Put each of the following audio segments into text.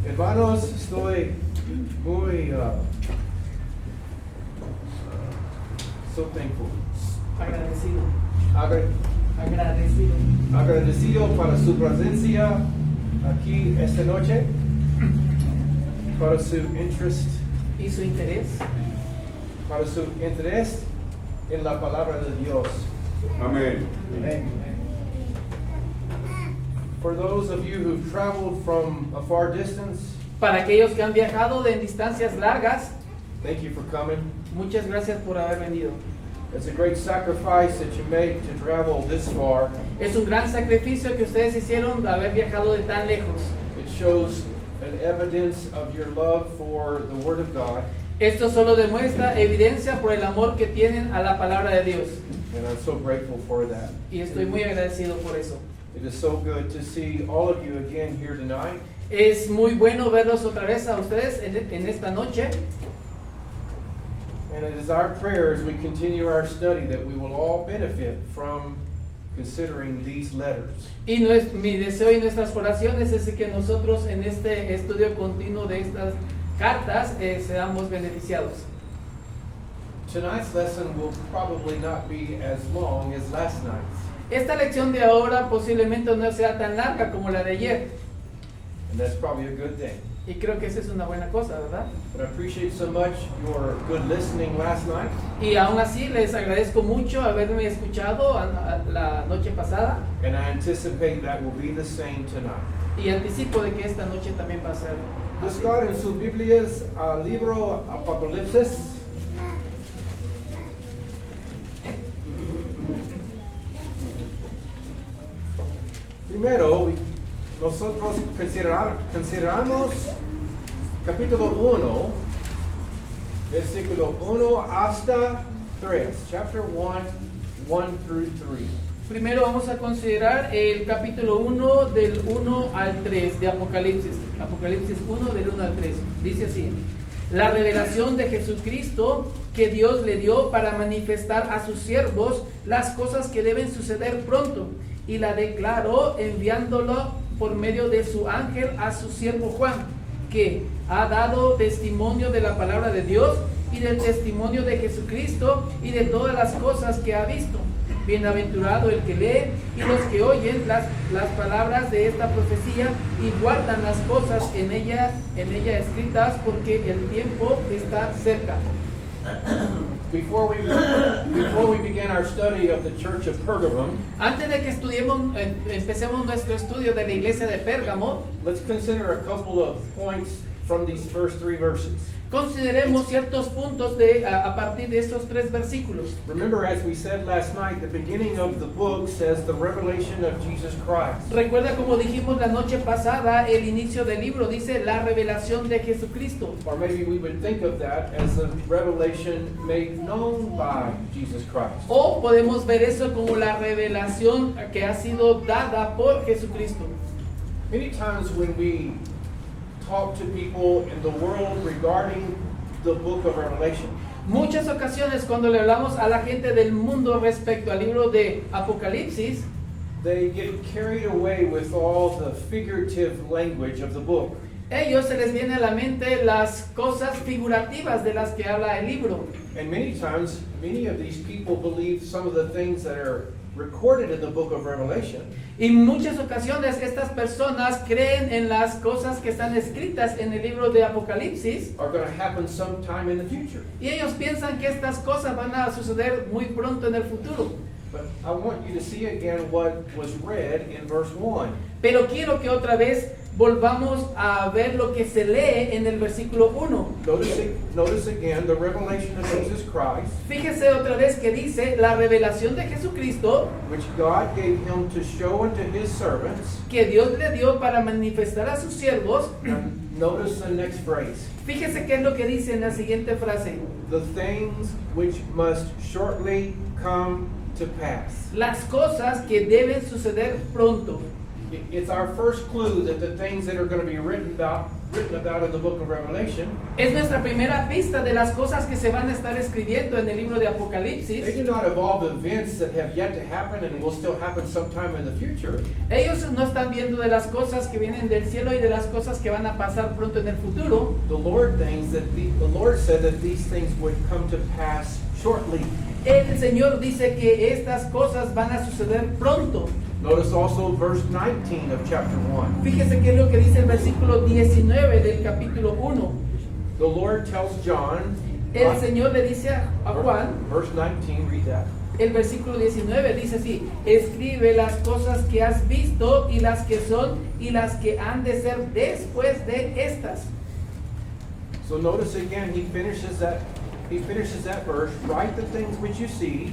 Hermanos, estoy muy so thankful. Agradecido. Agra- Agradecido. Agradecido para su presencia aquí esta noche, para su interés, Y su interés en la palabra de Dios. Amén. For those of you who've traveled from a far distance, para aquellos que han viajado de distancias largas, thank you for coming. muchas gracias por haber venido. It's a great sacrifice that you make to travel this far. Es un gran sacrificio que ustedes hicieron de haber viajado de tan lejos. It shows an evidence of your love for the Word of God, Esto solo demuestra evidencia por el amor que tienen a la palabra de Dios. and I'm so grateful for that. Y estoy muy agradecido por eso. It is so good to see all of you again here tonight. Es muy bueno verlos otra vez a ustedes en esta noche. And it is our prayer as we continue our study that we will all benefit from considering these letters. Y mi deseo y nuestras oraciones es que nosotros en este estudio continuo de estas cartas seamos beneficiados. Tonight's lesson will probably not be as long as last night's. Esta lección de ahora posiblemente no sea tan larga como la de ayer. And that's probably a good thing. Y creo que esa es una buena cosa, ¿verdad? But I appreciate so much your good listening last night. Y aún así les agradezco mucho haberme escuchado la noche pasada. And I anticipate that will be the same tonight. Y anticipo de que esta noche también va a ser así. Buscar en sus Biblias al libro Apocalipsis. Primero, nosotros consideramos capítulo 1, versículo 1 hasta 3, chapter 1, 1 through 3. Primero vamos a considerar el capítulo 1 del 1 al 3 de Apocalipsis. Apocalipsis 1 del 1 al 3. Dice así: la revelación de Jesucristo que Dios le dio para manifestar a sus siervos las cosas que deben suceder pronto, y la declaró enviándolo por medio de su ángel a su siervo Juan, que ha dado testimonio de la palabra de Dios y del testimonio de Jesucristo y de todas las cosas que ha visto. Bienaventurado el que lee y los que oyen las palabras de esta profecía y guardan las cosas en ella escritas, porque el tiempo está cerca. Before we begin our study of the Church of Pergamum, Antes de que empecemos nuestro estudio de la iglesia de Pérgamo, let's consider a couple of points from these first 3 verses. consideremos ciertos puntos a partir de estos 3 versículos. Remember, as we said last night, the beginning of the book says the revelation of Jesus Christ. Recuerda, como dijimos la noche pasada, el inicio del libro dice la revelación de Jesucristo. Or maybe we would think of that as a revelation made known by Jesus Christ. O podemos ver eso como la revelación que ha sido dada por Jesucristo. Many times when we talk to people in the world regarding the book of Revelation, Muchas ocasiones cuando le hablamos a la gente del mundo respecto al libro de Apocalipsis, they get carried away with all the figurative language of the book. ellos se les viene a la mente las cosas figurativas de las que habla el libro. And many times, many of these people believe some of the things that are recorded in the book of Revelation Y en muchas ocasiones estas personas creen en las cosas que están escritas en el libro de Apocalipsis, are going to happen sometime in the future. y ellos piensan que estas cosas van a suceder muy pronto en el futuro. But I want you to see again what was read in verse 1. Pero quiero que otra vez volvamos a ver lo que se lee en el versículo 1. Notice again the revelation of Jesus Christ, Fíjese otra vez que dice la revelación de Jesucristo which God gave him to show unto his servants. que Dios le dio para manifestar a sus siervos. And notice the next phrase. Fíjese qué es lo que dice en la siguiente frase: The things which must shortly come to pass. las cosas que deben suceder pronto. It's our first clue that the things that are going to be written about in the book of Revelation, Es nuestra primera pista de las cosas que se van a estar escribiendo en el libro de they Apocalipsis. do not involve events that have yet to happen and will still happen sometime in the future. Ellos no están viendo de las cosas que vienen del cielo y de las cosas que van a pasar pronto en el futuro. The Lord said that these things would come to pass shortly. El Señor dice que estas cosas van a suceder pronto. Notice also verse 19 of chapter 1. Fíjese qué es lo que dice el versículo 19 del capítulo 1. The Lord tells John, El Señor le dice a Juan, verse 19, read that. el versículo 19 dice así: escribe las cosas que has visto y las que son y las que han de ser después de estas. So notice again, he finishes that verse, write the things which you see,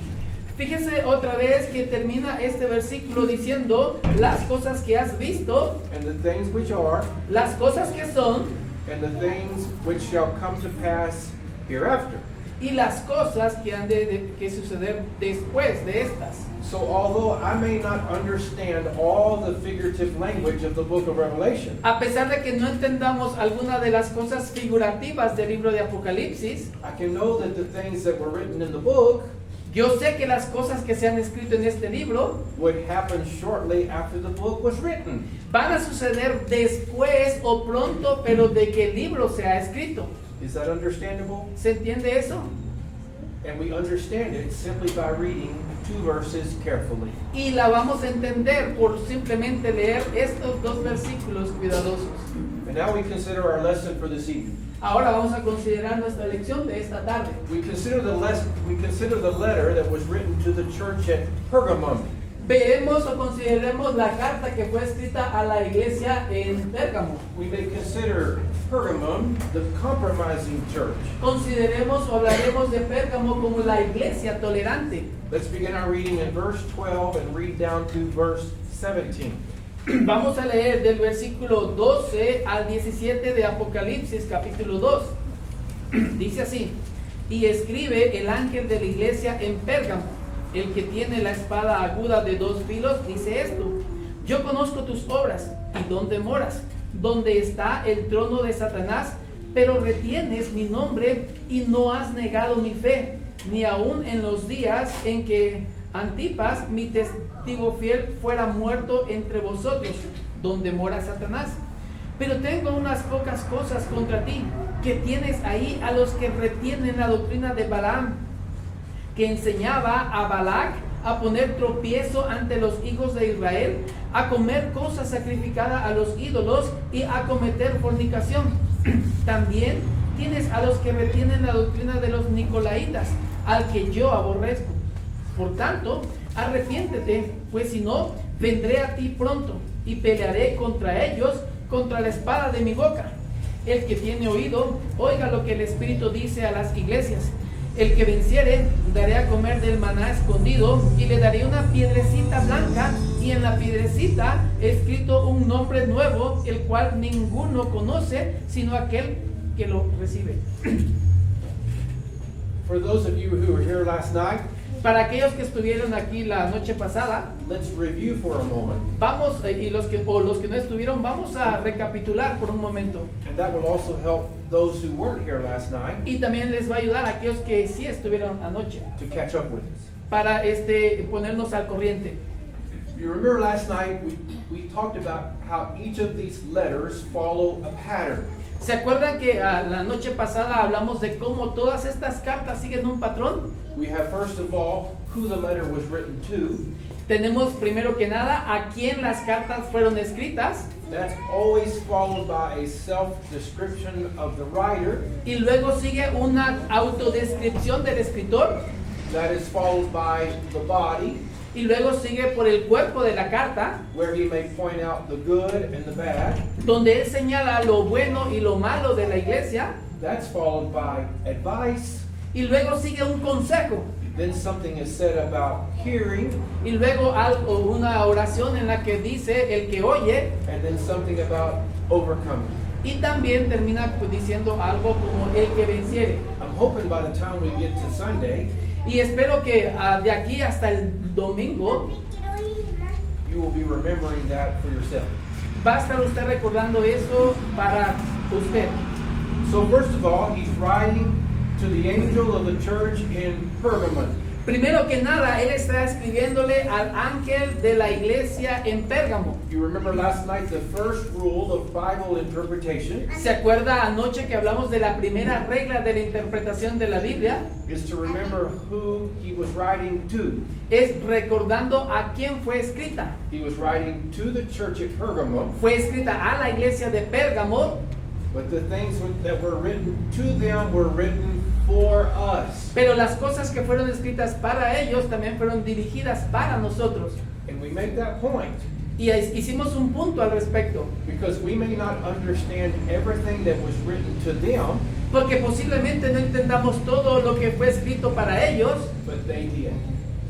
Fíjese otra vez que termina este versículo diciendo las cosas que has visto, and the things which are, las cosas que son and the things which shall come to pass hereafter. y las cosas que han que suceder después de estas. So although I may not understand all the figurative language of the book of Revelation, A pesar de que no entendamos alguna de las cosas figurativas del libro de Apocalipsis, I can know that the things that were written in the book yo sé que las cosas que se han escrito en este libro would happen shortly after the book was written. van a suceder después o pronto, pero de que el libro se ha escrito. Is that understandable? ¿Se entiende eso? And we understand it simply by reading two verses carefully. Y la vamos a entender por simplemente leer estos dos versículos cuidadosos. And now we consider our lesson for this evening. Ahora vamos a considerar nuestra lección de esta tarde. We consider the letter that was written to the church at Pergamum. Veremos o consideremos la carta que fue escrita a la iglesia en Pérgamo. We may consider Pergamum the compromising church. Consideremos o hablaremos de Pérgamo como la iglesia tolerante. Let's begin our reading in verse 12 and read down to verse 17. Vamos a leer del versículo 12 al 17 de Apocalipsis capítulo 2. Dice así: y escribe el ángel de la iglesia en Pérgamo, el que tiene la espada aguda de dos filos, dice esto: yo conozco tus obras y dónde moras, donde está el trono de Satanás, pero retienes mi nombre y no has negado mi fe, ni aun en los días en que Antipas, mi testigo fiel, fuera muerto entre vosotros, donde mora Satanás. Pero tengo unas pocas cosas contra ti, que tienes ahí a los que retienen la doctrina de Balaam, que enseñaba a Balac a poner tropiezo ante los hijos de Israel, a comer cosas sacrificadas a los ídolos y a cometer fornicación. También tienes a los que retienen la doctrina de los nicolaitas, al que yo aborrezco. Por tanto, arrepiéntete, pues si no, vendré a ti pronto y pelearé contra ellos, contra la espada de mi boca. El que tiene oído, oiga lo que el Espíritu dice a las iglesias. El que venciere, daré a comer del maná escondido y le daré una piedrecita blanca y en la piedrecita escrito un nombre nuevo, el cual ninguno conoce sino aquel que lo recibe. For those of you who were here last night, Para aquellos que estuvieron aquí la noche pasada, let's review for a moment. vamos, y los que no estuvieron, vamos a recapitular por un momento. And that will also help those who weren't here last night Y también les va a ayudar a aquellos que sí estuvieron anoche, to catch up with us. para ponernos al corriente. You remember last night we talked about how each of these letters follow a pattern. ¿Se acuerdan que la noche pasada hablamos de cómo todas estas cartas siguen un patrón? We have first of all who the letter was written to. Tenemos primero que nada a quién las cartas fueron escritas, That's always followed by a self-description of the writer. y luego sigue una autodescripción del escritor, That is followed by the body, y luego sigue por el cuerpo de la carta, where he may point out the good and the bad. donde él señala lo bueno y lo malo de la iglesia, That's followed by advice. y luego sigue un consejo, Then something is said about hearing, y luego una oración en la que dice el que oye, and then something about overcoming. y también termina diciendo algo como el que venciere. I'm hoping by the time we get to Sunday, Y espero que de aquí hasta el domingo you will be remembering that for yourself. Va a estar usted recordando eso para usted. So first of all, he's writing to the angel of the church in Pergamum. Primero que nada, él está escribiéndole al ángel de la iglesia en Pérgamo. You remember last night the first rule of Bible interpretation ¿Se acuerda anoche que hablamos de la primera regla de la interpretación de la Biblia? is to remember who he was writing to. Es recordando a quién fue escrita. He was writing to the church at Pergamum, Fue escrita a la iglesia de Pérgamo, but the things that were written to them were written for us. pero las cosas que fueron escritas para ellos también fueron dirigidas para nosotros. And we make that point Y hicimos un punto al respecto, because we may not understand everything that was written to them, porque posiblemente no entendamos todo lo que fue escrito para ellos, but they did.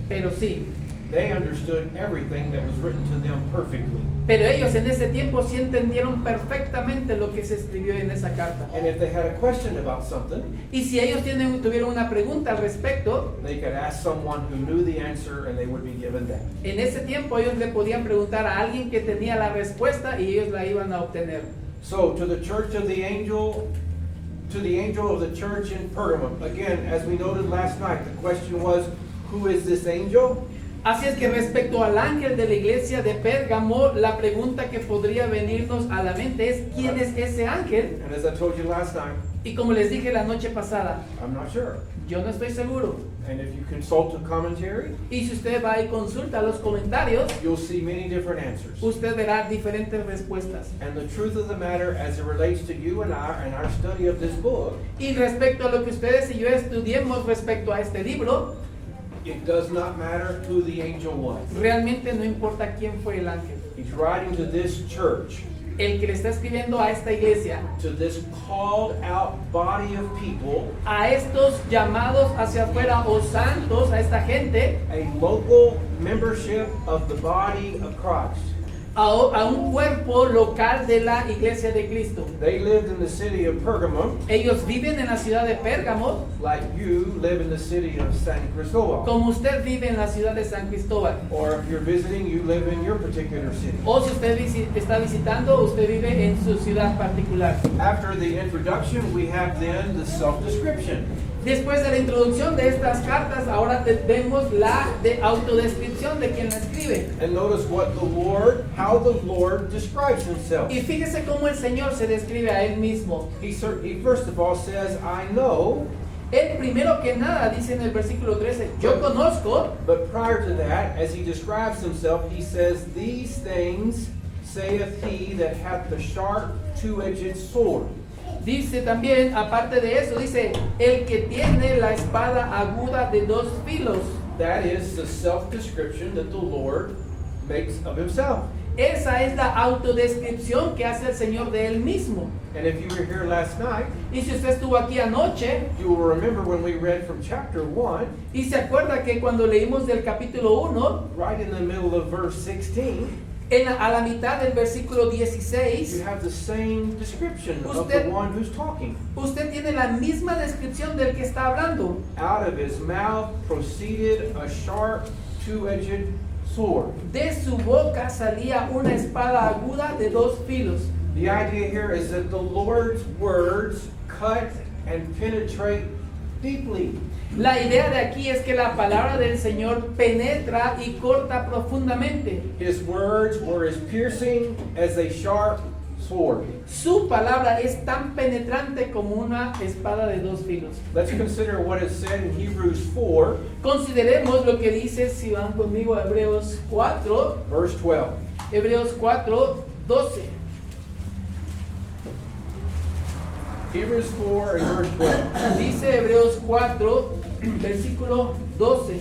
pero sí. They understood everything that was written to them perfectly. Pero ellos en ese tiempo sí entendieron perfectamente lo que se escribió en esa carta. And if they had a question about something, Y si ellos tuvieron una pregunta al respecto, they could ask someone who knew the answer and they would be given that. en ese tiempo ellos le podían preguntar a alguien que tenía la respuesta y ellos la iban a obtener. So to the church of the angel, to the angel of the church in Pergamum, again, as we noted last night, the question was, who is this angel? Así es que respecto al ángel de la iglesia de Pérgamo, la pregunta que podría venirnos a la mente es ¿quién es ese ángel? And as I told you last night, Y como les dije la noche pasada, I'm not sure. yo no estoy seguro. And if you consult the commentary, Y si usted va y consulta los comentarios, you'll see many different answers. usted verá diferentes respuestas. And the truth of the matter as it relates to you and I and our study of this book, Y respecto a lo que ustedes y yo estudiemos respecto a este libro, it does not matter who the angel was. realmente no importa quién fue el ángel. He's writing to this church, El que le está escribiendo a esta iglesia, to this called out body of people, a estos llamados hacia afuera o santos, a esta gente, a local membership of the body of Christ. a un cuerpo local de la iglesia de Cristo. They lived in the city of Pergamum, Ellos viven en la ciudad de Pérgamo, like you live in the city of San Cristobal. como usted vive en la ciudad de San Cristóbal. Or if you're visiting, you live in your particular city. O si usted está visitando, usted vive en su ciudad particular. After the introduction, we have then the self-description. Después de la introducción de estas cartas, ahora vemos la autodescripción de quien la escribe. And notice how the Lord describes himself. Y fíjese cómo el Señor se describe a él mismo. He first of all says, I know, Él primero que nada dice en el versículo 13, yo conozco, but prior to that, as he describes himself, he says, these things saith he that hath the sharp two-edged sword. dice también, aparte de eso, dice, el que tiene la espada aguda de dos filos. That is the self-description that the Lord makes of himself. Esa es la autodescripción que hace el Señor de él mismo. And if you were here last night, Y si usted estuvo aquí anoche, you will remember when we read from chapter 1, y se acuerda que cuando leímos del capítulo 1, right in the middle of verse 16, a la mitad del versículo you 16, have the same description of Usted- the one who's talking. usted tiene la misma descripción del que está hablando. Out of his mouth proceeded a sharp two-edged sword. De su boca salía una espada aguda de dos filos. The idea here is that the Lord's words cut and penetrate deeply. La idea de aquí es que la palabra del Señor penetra y corta profundamente. His words were as piercing as a sharp sword. Su palabra es tan penetrante como una espada de dos filos. Let's consider what is said in Hebrews 4, Consideremos lo que dice, si van conmigo a Hebreos 4, verse 12. Hebreos 4, 12. Hebrews 4 and verse 12. Dice Hebreos 4, versículo 12.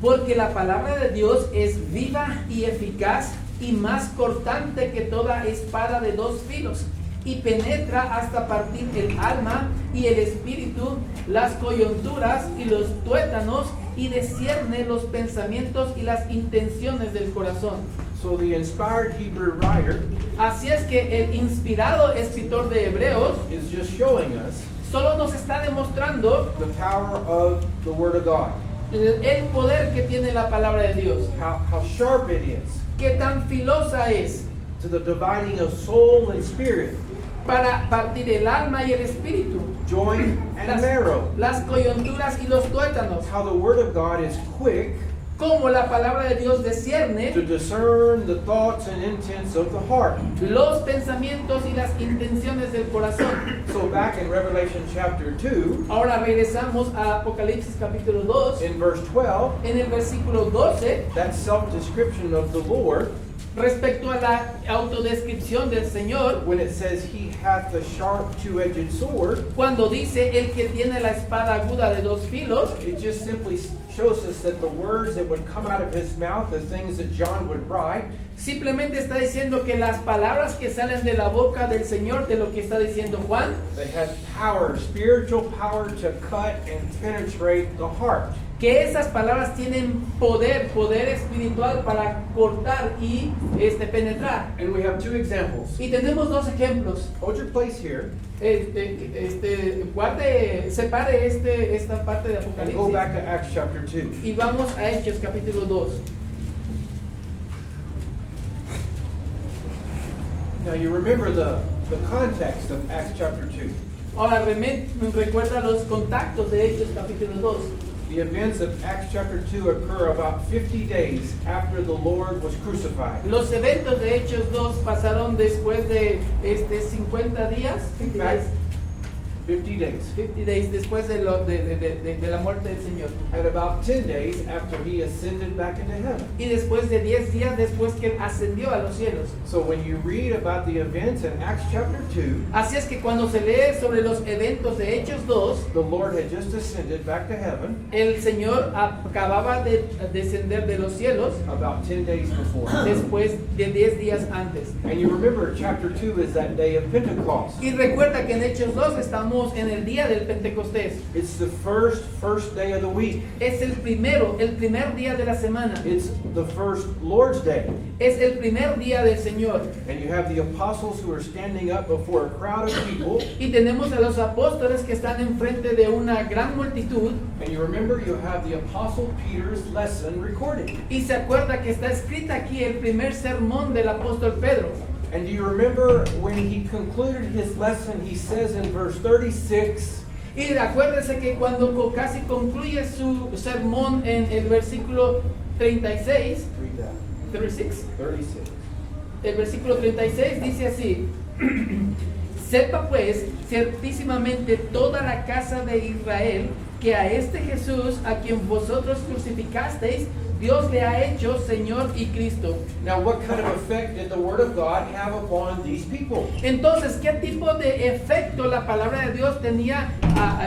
Porque la palabra de Dios es viva y eficaz y más cortante que toda espada de dos filos, y penetra hasta partir el alma y el espíritu, las coyunturas y los tuétanos, y discierne los pensamientos y las intenciones del corazón. So the inspired Hebrew writer Así es que el inspirado escritor de Hebreos is just showing us solo nos está demostrando the power of the Word of God. el poder que tiene la palabra de Dios, how sharp it is qué tan filosa es to the dividing of soul and spirit, para partir el alma y el espíritu, joint and marrow. las coyunturas y los tuétanos, How the word of God is quick como la palabra de Dios to discierne discern the thoughts and intents of the heart. los pensamientos y las intenciones del corazón. So back in Revelation chapter 2, Ahora regresamos a Apocalipsis capítulo 2, in verse 12, en el versículo 12, that self-description of the Lord, respecto a la autodescripción del Señor, when it says he hath a sharp two-edged sword, cuando dice el que tiene la espada aguda de dos filos, it just simply shows us that the words that would come out of his mouth, the things that John would write, simplemente está diciendo que las palabras que salen de la boca del Señor, de lo que está diciendo Juan, they had power, spiritual power to cut and penetrate the heart. que esas palabras tienen poder, poder espiritual para cortar y penetrar. And we have two examples. Y tenemos dos ejemplos. Hold your place here Guarde, separe esta parte de and go back Apocalipsis to Acts chapter 2. y vamos a Hechos capítulo 2. Now you remember the context of Acts chapter 2. Ahora recuerda los contactos de Hechos capítulo 2. The events of Acts chapter 2 occur about 50 days after the Lord was crucified. Los eventos de Hechos 2 pasaron después de 50 días, 50 Right. days, 50 days. 50 days después de la muerte del Señor. And about 10 days after he ascended back into heaven. Y después de 10 días después que él ascendió a los cielos. So when you read about the events in Acts chapter 2, Así es que cuando se lee sobre los eventos de Hechos 2, the Lord had just ascended back to heaven el Señor acababa de descender de los cielos about 10 days before. después de 10 días antes. And you remember chapter 2 is that day of Pentecost. Y recuerda que en Hechos 2 estamos en el día del Pentecostés. It's the first day of the week. Es el primer día de la semana. It's the first Lord's Day. Es el primer día del Señor. And you have the apostles who are standing up before a crowd of people. Y tenemos a los apóstoles que están enfrente de una gran multitud. And you remember you have the apostle Peter's lesson recorded. Y se acuerda que está escrita aquí el primer sermón del apóstol Pedro. And do you remember when he concluded his lesson, he says in verse 36, Y acuérdese que cuando casi concluye su sermón en el versículo 36, read that, 36, 36. el versículo 36 dice así: sepa pues ciertísimamente toda la casa de Israel que a este Jesús a quien vosotros crucificasteis, Dios le ha hecho Señor y Cristo. Now, what kind of effect did the Word of God have upon these people? Entonces, ¿qué tipo de efecto la palabra de Dios tenía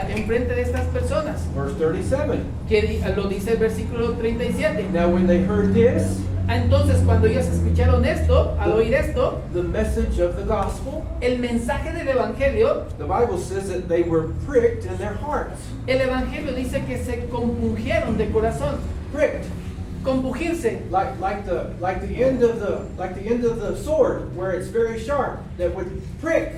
enfrente de estas personas? Verse 37. Que lo dice el versículo 37. Now, when they heard this, Entonces, cuando ellos escucharon esto, al oír esto, the message of the gospel, el mensaje del Evangelio, the Bible says that they were pricked in their hearts. el Evangelio dice que se compungieron de corazón. Pricked, Compungirse, like the end of the sword, where it's very sharp, that would prick.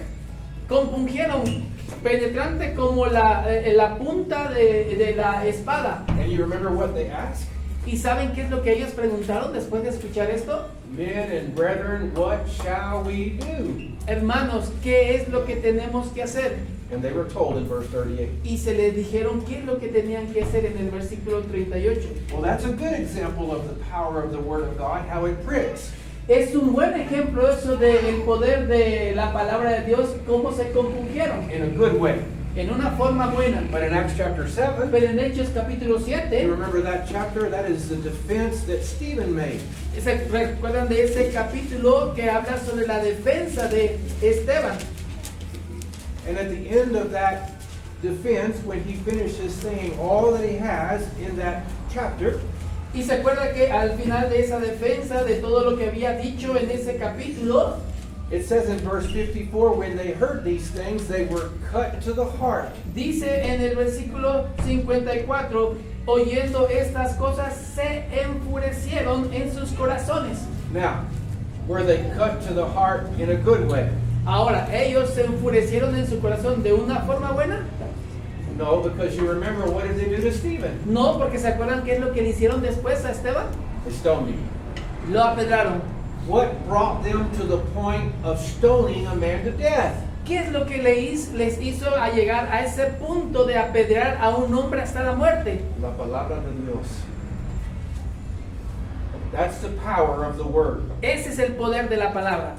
compungieron, penetrante como la punta de la espada. And you remember what they asked? ¿Y saben qué es lo que ellos preguntaron después de escuchar esto? Men and brethren, what shall we do? Hermanos, ¿qué es lo que tenemos que hacer? And they were told in verse 38. Y se les dijeron qué es lo que tenían que hacer en el versículo 38. Well, that's a good example of the power of the Word of God, how it pricks. Es un buen ejemplo eso del poder de la palabra de Dios, cómo se compungieron, In a good way. en una forma buena. But in Acts chapter 7, Pero en Hechos capítulo you 7, remember that chapter? That is the defense that Stephen made. ¿se recuerdan de ese capítulo que habla sobre la defensa de Esteban? And at the end of that defense, when he finishes saying all that he has in that chapter, Y se acuerda que al final de esa defensa, de todo lo que había dicho en ese capítulo, it says in verse 54, when they heard these things, they were cut to the heart. dice en el versículo 54, oyendo estas cosas se enfurecieron en sus corazones. Now, were they cut to the heart in a good way? Ahora, ¿ellos se enfurecieron en su corazón de una forma buena? No, because you remember, what did they do to Stephen? No, porque se acuerdan qué es lo que le hicieron después a Esteban. They stoned him. Lo apedraron. What brought them to the point of stoning a man to death? ¿Qué es lo que les hizo a llegar a ese punto de apedrear a un hombre hasta la muerte? La palabra de Dios. That's the power of the word. Ese es el poder de la palabra.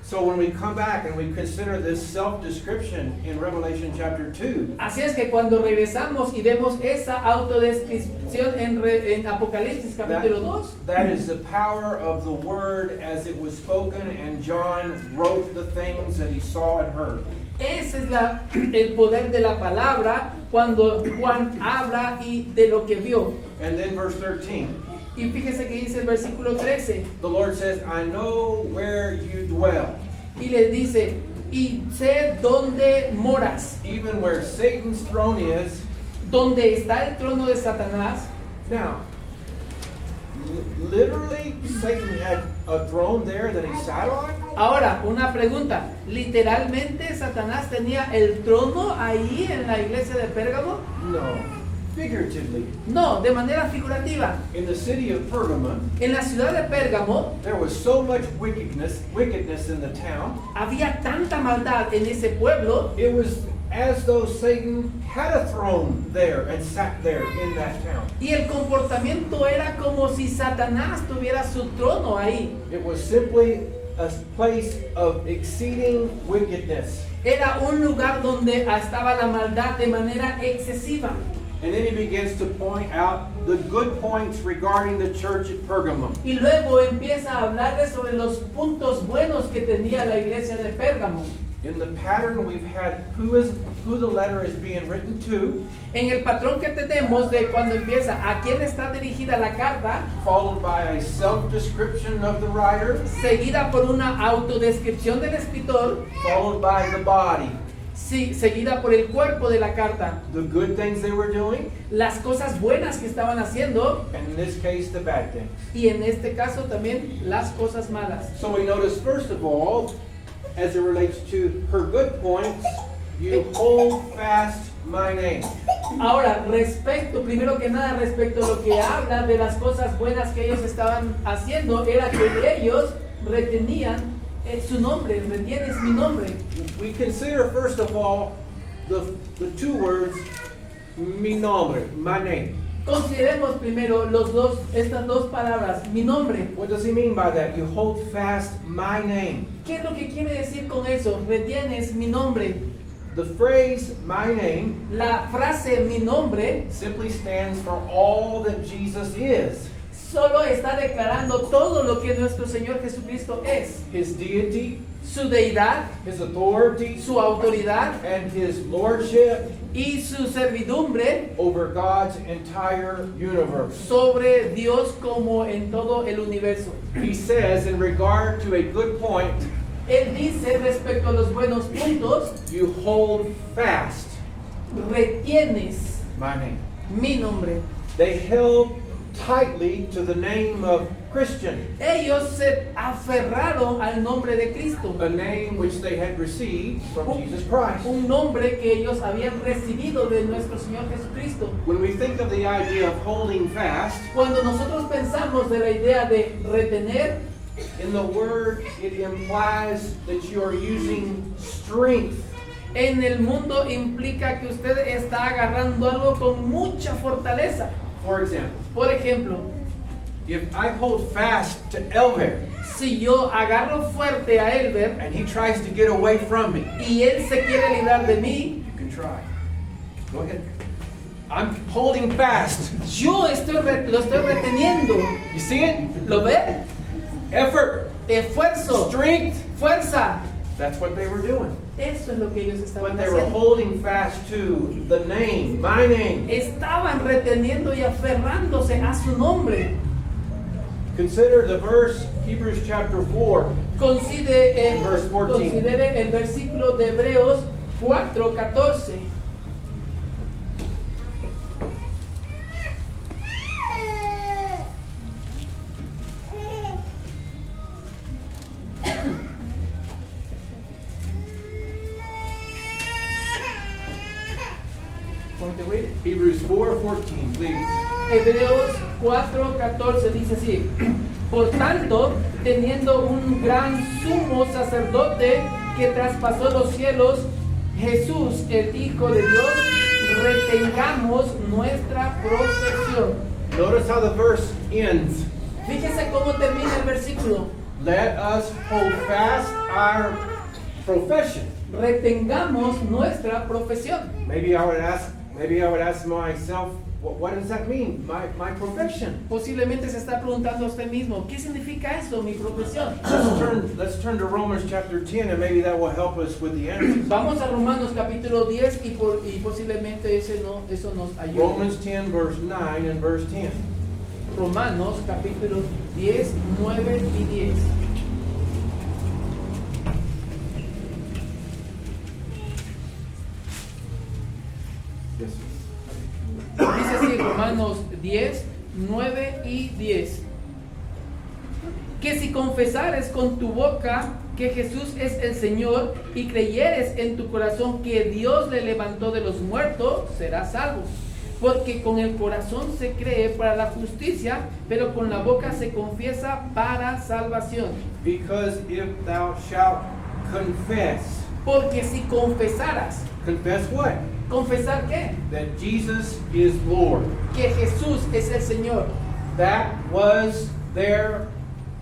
So when we come back and we consider this self-description in Revelation chapter 2, Así es que cuando regresamos y vemos esa autodescripción en Apocalipsis capítulo 2, that is the power of the word as it was spoken, and John wrote the things that he saw and heard. ese es el poder de la palabra cuando Juan habla y de lo que vio. And then verse 13, Y fíjese que dice el versículo 13, the Lord says, I know where you dwell, y les dice, y sé dónde moras, even where Satan's throne is. donde está el trono de Satanás. Now, literally, Satan had a throne there that he sat on? Ahora, una pregunta, ¿literalmente Satanás tenía el trono ahí en la iglesia de Pérgamo? No, figuratively. No, de manera figurativa. In the city of Pergamum, En la ciudad de Pérgamo there was so much wickedness in the town. había tanta maldad en ese pueblo. It was as though Satan had a throne there and sat there in that town. Y el comportamiento era como si Satanás tuviera su trono ahí. It was simply a place of exceeding wickedness. Era un lugar donde estaba la maldad de manera excesiva. And then he begins to point out the good points regarding the church at Pergamum. Y luego empieza a hablarles sobre los puntos buenos que tenía la iglesia de Pérgamo. In the pattern we've had who the letter is being written to, En el patrón que tenemos de cuando empieza a quién está dirigida la carta, followed by a self-description of the writer, seguida por una autodescripción del escritor, followed by the body, sí, seguida por el cuerpo de la carta, the good things they were doing, las cosas buenas que estaban haciendo and in this case, the bad things. y en este caso también las cosas malas. So we notice, first of all, as it relates to her good points, you hold fast my name. Ahora, primero que nada, respecto a lo que habla de las cosas buenas que ellos estaban haciendo, era que ellos retenían su nombre, retienes mi nombre. We consider, first of all, the two words, mi nombre, my name. Consideremos primero estas dos palabras, mi nombre. What does he mean by that? You hold fast my name. ¿Qué es lo que quiere decir con eso? Retienes mi nombre. The phrase my name La frase mi nombre simply stands for all that Jesus is. solo está declarando todo lo que nuestro Señor Jesucristo es. His deity, Su deidad, his authority, su autoridad and his lordship y su servidumbre over God's entire universe. sobre Dios como en todo el universo. He says in regard to a good point, Él dice respecto a los buenos puntos, you hold fast retienes my name. mi nombre. They held tightly to the name of Christian, Ellos se aferraron al nombre de Cristo, a name which they had received from Jesus Christ. un nombre que ellos habían recibido de nuestro Señor Jesucristo. When we think of the idea of holding fast, Cuando nosotros pensamos de la idea de retener, in the word it implies that you are using strength. en el mundo implica que usted está agarrando algo con mucha fortaleza. For example, Por ejemplo, if I hold fast to Elver si yo agarro fuerte a Elber and he tries to get away from me, y él se quiere librar de mí, you can try. Go ahead. I'm holding fast. yo lo estoy reteniendo. You see it? ¿Lo ve? Effort, Esfuerzo, strength. fuerza. That's what they were doing. Eso es lo que ellos estaban But they were haciendo. holding fast to the name, my name. Estaban reteniendo y aferrándose a su nombre. Consider the verse, Hebrews chapter 4. Considere Verse 14. considere el versículo de Hebreos 4:14. want to read it? Hebrews 4:14, please. Hebreos 4:14 dice así: por tanto, teniendo un gran sumo sacerdote que traspasó los cielos, Jesús, el Hijo de Dios, retengamos nuestra profesión. Notice how the verse ends. Fíjese cómo termina el versículo. Let us hold fast our profession. Retengamos nuestra profesión. Maybe I would ask myself, what does that mean? My profession. Posiblemente se está preguntando a usted mismo, ¿qué significa eso, mi profesión? Let's turn to Romans chapter 10, and maybe that will help us with the answer. Vamos a Romanos capítulo 10 y posiblemente eso nos ayude. Romans 10, verse 9 and verse 10. Romanos capítulo 10, 9 y 10. Yes. Dice así Romanos 10, 9 y 10. Que si confesares con tu boca que Jesús es el Señor y creyeres en tu corazón que Dios le levantó de los muertos, serás salvo. Porque con el corazón se cree para la justicia, pero con la boca se confiesa para salvación. Because if thou shalt confess, Porque si confesaras, confess what? ¿confesar qué? That Jesus is Lord. Que Jesús es el Señor. That was their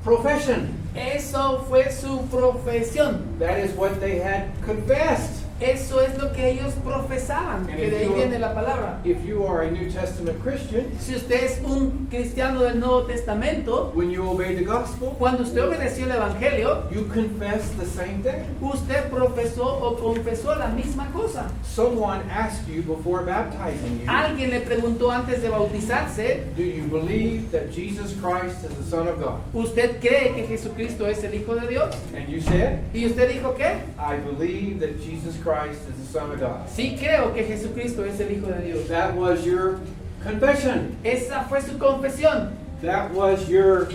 profession. Eso fue su profesión. That is what they had confessed. Eso es lo que ellos profesaban, que de ahí viene la palabra. If you are a New Testament Christian, Si usted es un cristiano del Nuevo Testamento, when you obey the gospel, cuando usted obedeció el Evangelio, you confess the same thing. usted profesó o confesó la misma cosa. Someone asked you before baptizing you, Alguien le preguntó antes de bautizarse, do you believe that Jesus Christ is the Son of God? ¿usted cree que Jesucristo es el Hijo de Dios? And you said, Y usted dijo ¿qué? I believe that Jesus Christ is the Son of God. Sí creo que Jesucristo es el Hijo de Dios. That was your confession. Esa fue su confesión. That was your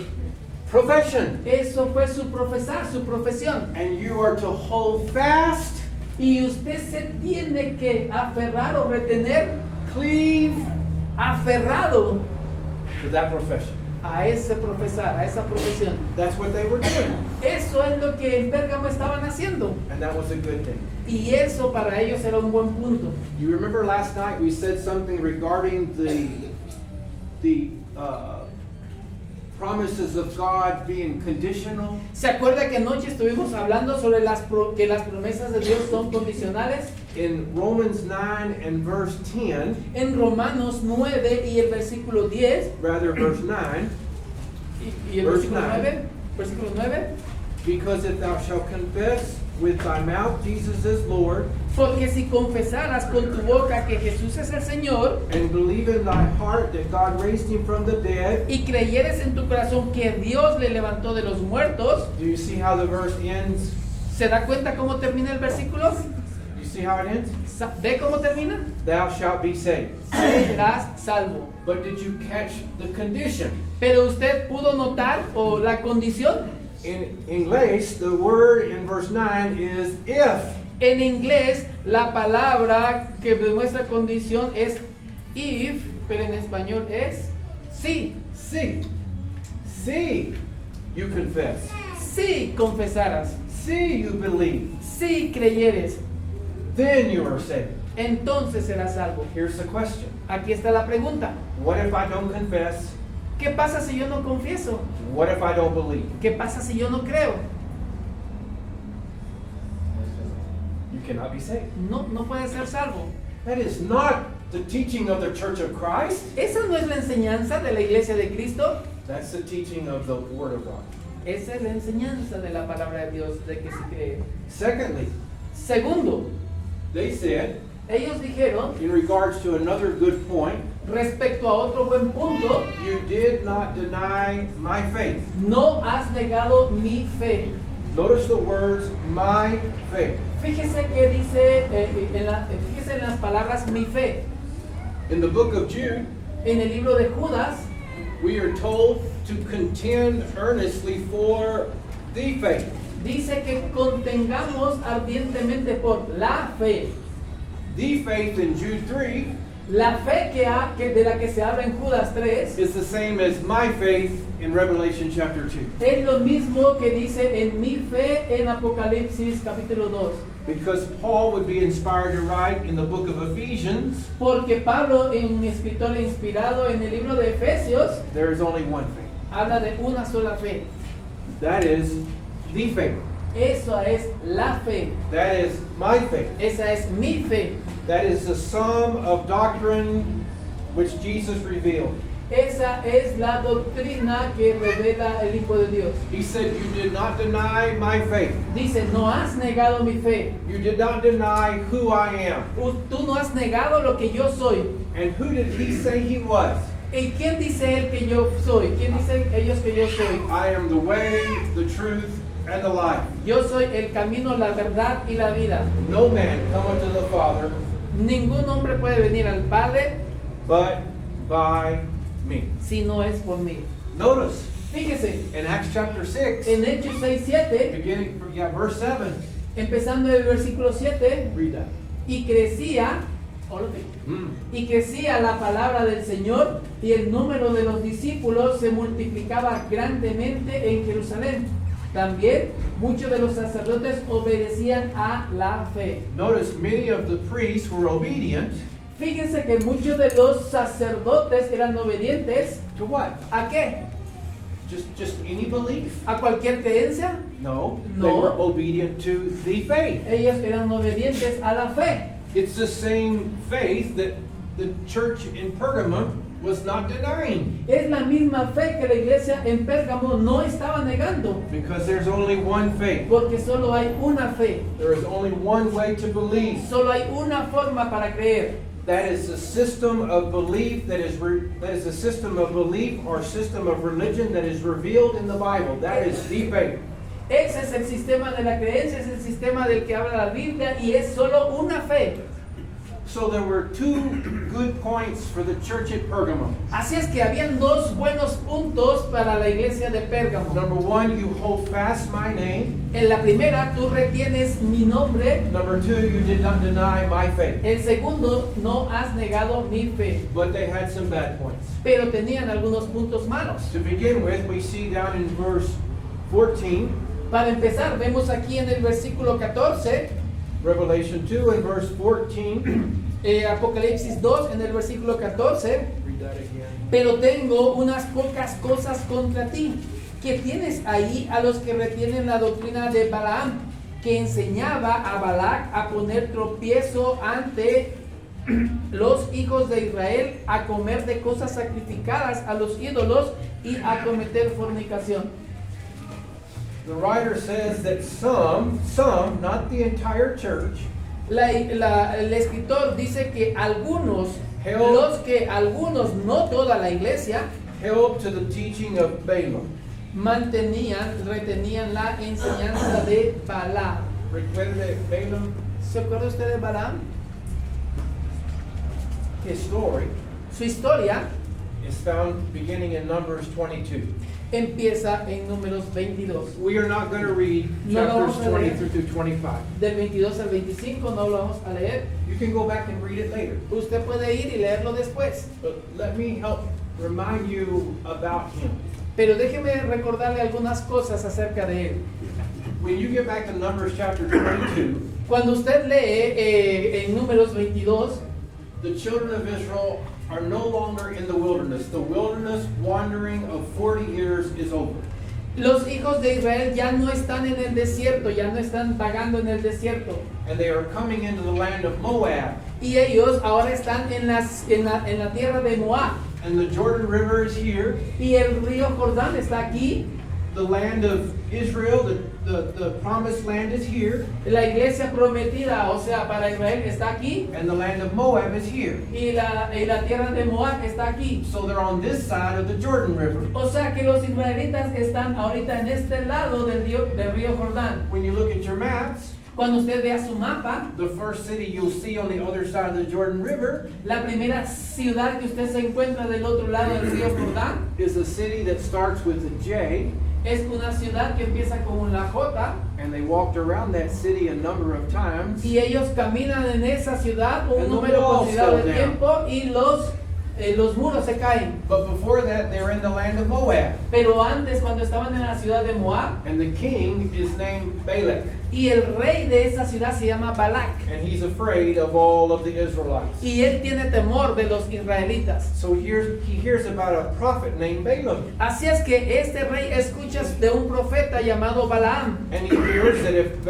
profession. Eso fue su profesar, su profesión. And you are to hold fast, Y usted se tiene que aferrar o retener, cleave aferrado to that profession. a ese profesar, a esa profesión. That's what they were doing. Eso es lo que en Pérgamo estaban haciendo. And that was a good thing. Y eso para ellos era un buen punto. You remember last night we said something regarding the promises of God being conditional? ¿Se acuerda que anoche estuvimos hablando sobre que las promesas de Dios son condicionales? In Romans 9 and verse 10, En Romanos 9 y el versículo 10, rather verse 9, y el Verse versículo 9. 9, versículo 9, because if thou shalt confess with thy mouth Jesus is Lord, porque si confesaras con tu boca que Jesús es el Señor, and believe in thy heart that God raised him from the dead, y creyeres en tu corazón que Dios le levantó de los muertos, do you see how the verse ends? ¿se da cuenta cómo termina el versículo? You see how it ends? ¿Ve cómo termina? Thou shalt be saved. Serás salvo. But did you catch the condition? Pero usted pudo notar o la condición. In English, the word in verse 9 is if. En inglés, la palabra que demuestra condición es if, pero en español es sí. See, you confess. Si confesaras, See, you believe. si creyeres, Then you are saved. entonces serás salvo. Here's the question. Aquí está la pregunta. What if I don't confess? ¿Qué pasa si yo no confieso? What if I don't believe? ¿Qué pasa si yo no creo? You cannot be saved. No puede ser salvo. That is not the teaching of the Church of Christ. Esa no es la enseñanza de la iglesia de Cristo. That's the teaching of the Word of God. Esa es la enseñanza de la palabra de Dios, de que se cree. Secondly, Segundo, they said, ellos dijeron, in regards to another good point, respecto a otro buen punto, you did not deny my faith. no has negado mi fe. Notice the words, my faith. Fíjese que dice, fíjese en las palabras mi fe. In the book of Jude, En el libro de Judas, we are told to contend earnestly for the faith. dice que contengamos ardientemente por la fe. The faith in Jude 3 La fe de la que se habla en Judas 3 is the same as my faith in Revelation chapter 2. es lo mismo que dice en mi fe en Apocalipsis capítulo 2. Because Paul would be inspired to write in the book of Ephesians, Porque Pablo, en un escritor inspirado en el libro de Efesios, there is only one faith. habla de una sola fe. That is the faith. Eso es la fe. That is my faith. Esa es mi fe. That is the sum of doctrine which Jesus revealed. Esa es la doctrina que revela el Hijo de Dios. He said, you did not deny my faith. Dice, no has negado mi fe. You did not deny who I am. Tú no has negado lo que yo soy. And who did he say he was? ¿Y quién dice él que yo soy? ¿Quién dicen ellos que yo soy? I am the way, the truth, and the life. Yo soy el camino, la verdad y la vida. No man cometh to the Father Ningún hombre puede venir al Padre but by me. si no es por mí. Notice Fíjese, in Acts chapter 6, en Hechos 6:7, beginning from verse 7, empezando el versículo 7, read that. y crecía, y crecía la palabra del Señor y el número de los discípulos se multiplicaba grandemente en Jerusalén. También muchos de los sacerdotes obedecían a la fe. Notice many of the priests were obedient Fíjense que muchos de los sacerdotes eran obedientes. to what? ¿A qué? Just any belief? ¿A cualquier creencia? No, No. they were obedient to the faith. Ellos eran obedientes a la fe. It's the same faith that the church in Pergamum was not denying, Es la misma fe que la iglesia en Pérgamo no estaba negando, because there's only one faith. porque solo hay una fe, There is only one way to believe. solo hay una forma para creer. That is the system of belief that is a system of belief or system of religion that is revealed in the Bible. That is the faith. Ese es el sistema de la creencia, es el sistema del que habla la Biblia y es solo una fe. So there were two good points for the church at Pergamum. Así es que habían dos buenos puntos para la iglesia de Pérgamo. Number one, you hold fast my name. En la primera, tú retienes mi nombre. Number two, you did not deny my faith. El segundo, no has negado mi fe. But they had some bad points. Pero tenían algunos puntos malos. To begin with, we see down in verse 14, Para empezar, vemos aquí en el versículo 14, Revelation 2 and verse 14. Apocalipsis 2 en el versículo 14. Read that again. Pero tengo unas pocas cosas contra ti, que tienes ahí a los que retienen la doctrina de Balaam, que enseñaba a Balac a poner tropiezo ante los hijos de Israel, a comer de cosas sacrificadas a los ídolos y a cometer fornicación. The writer says that some, not the entire church, El escritor dice que algunos, algunos, no toda la iglesia, held to the teaching of Balaam. retenían la enseñanza de Balaam. Recuerde Balaam, ¿Se acuerda usted de Balaam? his story Su historia is found beginning in Numbers 22. empieza en Números 22. We are not going to read No lo chapters vamos a leer. 23 through 25. Del 22 al 25 no lo vamos a leer. You can go back and read it later. Usted puede ir y leerlo después. But let me help remind you about him. Pero déjeme recordarle algunas cosas acerca de él. When you get back to Numbers chapter 22, Cuando usted lee en Números 22, the children of Israel are no longer in the wilderness. The wilderness wandering of 40 years is over. los hijos de Israel ya no están en el desierto, ya no están vagando en el desierto. And they are coming into the land of Moab. Y ellos ahora están en la tierra de Moab. And the Jordan River is here. Y el río Jordán está aquí. The land of Israel, the promised land is here. La iglesia prometida, o sea, para Israel está aquí. And the land of Moab is here. Y la tierra de Moab está aquí. So they're on this side of the Jordan River. O sea que los israelitas están ahorita en este lado del río Jordán. When you look at your maps, Cuando usted vea su mapa, the first city you'll see on the other side of the Jordan River la primera ciudad que usted se encuentra del otro lado del río Jordán is a city that starts with a J es una ciudad que empieza con una J and they walked around that city a number of times. y ellos caminan en esa ciudad un And the número walls considerable de fell down. tiempo y los muros se caen. But before that, they were in the land of Moab. Pero antes, cuando estaban en la ciudad de Moab, And the king is named Balak. y el rey de esa ciudad se llama Balac, And he's afraid of all of the Israelites. y él tiene temor de los israelitas. So he hears about a prophet named Balaam. Así es que este rey escucha de un profeta llamado Balaam, And he hears that if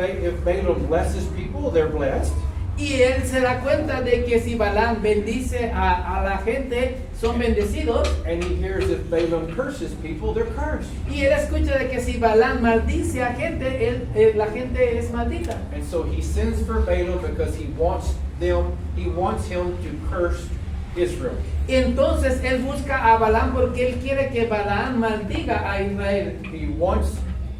Balaam blesses people, they're blessed. y él se da cuenta de que si Balaam bendice a la gente, son bendecidos. And he hears if Balaam curses people, they're cursed. Y él escucha de que si Balaam maldice a gente, la gente es maldita. And so he sends for Balaam because he wants him to curse Israel. Y entonces él busca a Balaam porque él quiere que Balaam maldiga a Israel. He wants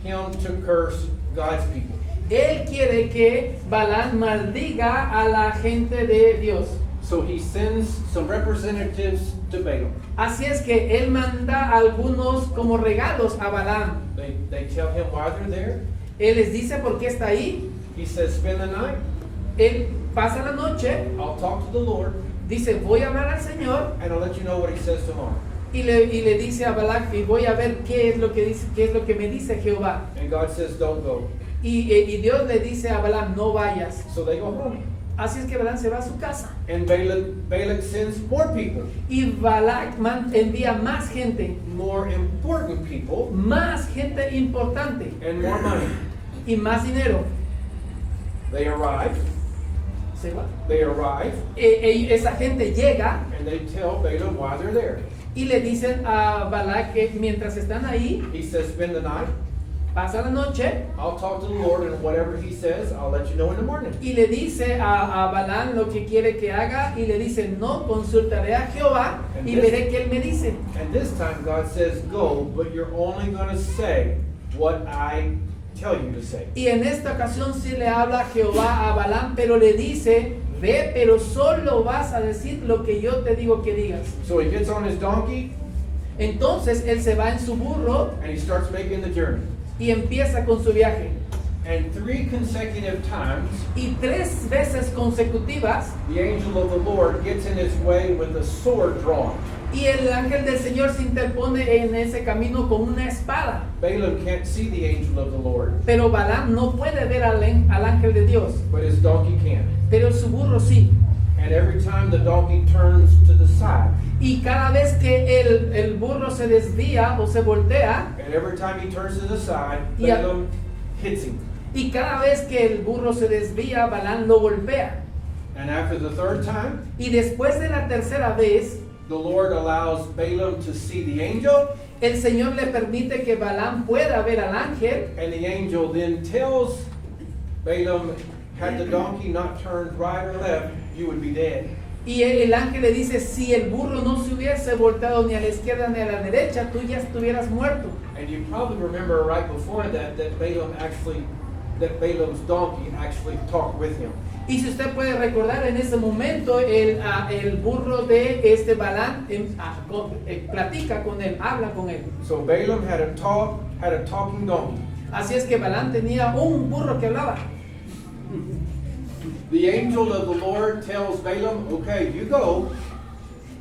him to curse God's people. Él quiere que Balaam maldiga a la gente de Dios. So he sends some representatives to Balaam. Así es que él manda algunos como regalos a Balaam. They tell him why they're there. Él les dice por qué está ahí. He says, spend the night. Él pasa la noche, I'll talk to the Lord, dice voy a hablar al Señor and I'll let you know what he says tomorrow. y le dice a Balac y voy a ver qué es lo que dice, qué es lo que me dice Jehová. And God says, don't go. Y Dios le dice a Balaam no vayas. So they go home. Así es que Balaam se va a su casa. And Balak sends more people, Y Balac envía más gente more important people, importante and more money. y más dinero. They arrive, Se va. Esa gente llega and they tell Balaam why they're there. y le dicen a Balac que mientras están ahí, He says, spend the night. pasa la noche I'll talk to the Lord, and whatever he says, I'll let you know in the morning. y le dice a Balaam lo que quiere que haga y le dice no, consultaré a Jehová y veré qué él me dice. And this time God says, go, but you're only going to say what I tell you to say. Y en esta ocasión sí le habla Jehová a Balaam, pero le dice, ve, pero solo vas a decir lo que yo te digo que digas. So he gets on his donkey, Entonces él se va en su burro and he starts making the journey. y empieza con su viaje. And 3 consecutive times, Y 3 veces consecutivas, the angel of the Lord gets in his way with a sword drawn. y el ángel del Señor se interpone en ese camino con una espada. Balaam can't see the angel of the Lord, Pero Balaam no puede ver al ángel de Dios, but his donkey can. pero su burro sí. And every time the donkey turns to the side, Y cada vez que el burro se desvía o se voltea, and every time he turns to the side, Yeah. Balaam hits him. y cada vez que el burro se desvía, Balaam lo golpea. And after the 3rd time, Y después de la tercera vez, the Lord allows Balaam to see the angel, el Señor le permite que Balaam pueda ver al ángel, and the angel then tells Balaam, had the donkey not turned right or left, you would be dead. y el ángel le dice, si el burro no se hubiese volteado ni a la izquierda ni a la derecha, tú ya estuvieras muerto. And you probably remember right before that Balaam's donkey actually talked with him. Y si usted puede recordar, en ese momento el burro de este Balaam platica con él, habla con él. So Balaam had a talking donkey. Así es que Balaam tenía un burro que hablaba. The angel of the Lord tells Balaam, okay, you go,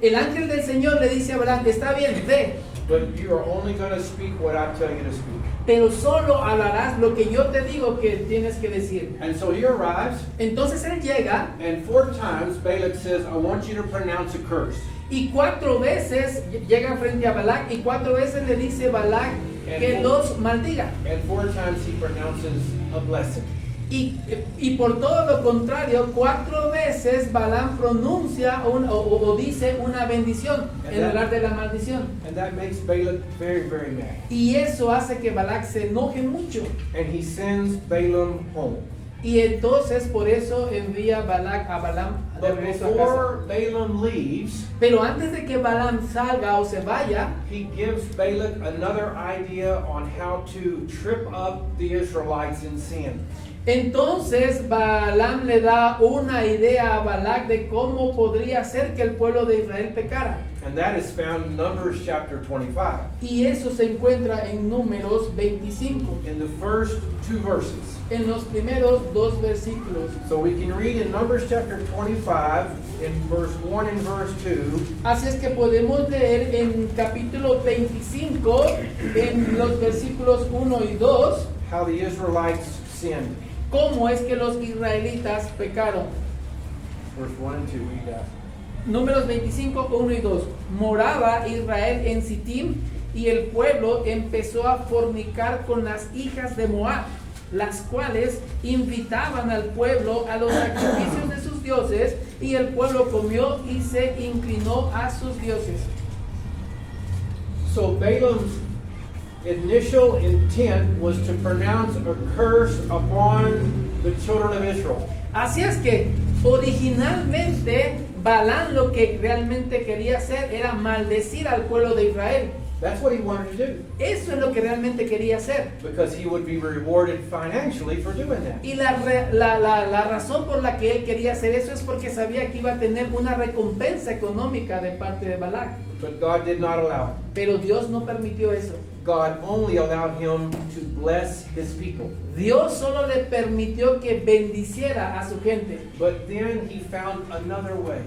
El ángel del Señor le dice a Balaam, está bien, ve, but you are only going to speak what I tell you to speak. pero solo hablarás lo que yo te digo que tienes que decir. And so he arrives, Entonces él llega and 4 times Balak says, I want you to pronounce a curse. y 4 veces llega frente a Balac y 4 veces le dice Balac que los maldiga. And 4 times he pronounces a blessing. Y por todo lo contrario, 4 veces Balaam pronuncia o dice una bendición en lugar de la maldición. And that makes Balak very, very mad. Y eso hace que Balac se enoje mucho. And he sends Balaam home. Y entonces por eso envía Balac a Balaam de But regreso a casa. before Balaam leaves, Pero antes de que Balaam salga o se vaya, he gives Balak another idea on how to trip up the Israelites in sin. entonces Balaam le da una idea a Balac de cómo podría ser que el pueblo de Israel pecara. And that is found in Numbers chapter 25, Y eso se encuentra en Números 25, in the first 2 verses. en los primeros 2 versículos. So we can read in Numbers chapter 25, in verse 1 and verse 2, Así es que podemos leer en capítulo 25, en los versículos 1 y 2, how the Israelites sinned. cómo es que los israelitas pecaron. Verse 1 and 2, read that. Números 25, 1 y 2. Moraba Israel en Sittim y el pueblo empezó a fornicar con las hijas de Moab, las cuales invitaban al pueblo a los sacrificios de sus dioses, y el pueblo comió y se inclinó a sus dioses. So Balaam's initial intent was to pronounce a curse upon the children of Israel. Así es que originalmente Balán lo que realmente quería hacer era maldecir al pueblo de Israel. That's what he wanted to do, Eso es lo que realmente quería hacer. because he would be rewarded financially for doing that. Y la razón por la que él quería hacer eso es porque sabía que iba a tener una recompensa económica de parte de Balac. But God did not allow it. Pero Dios no permitió eso. God only allowed him to bless his people. Dios solo le permitió que bendiciera a su gente. But then he found another way.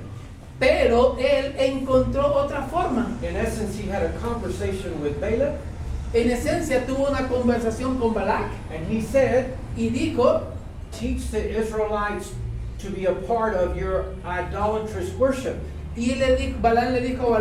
Pero él encontró otra forma. In essence, he had a conversation with Balaam, En esencia tuvo una conversación con Balac and he said, y dijo, teach the Israelites to be a part of your idolatrous worship. y le dijo, Balac le dijo a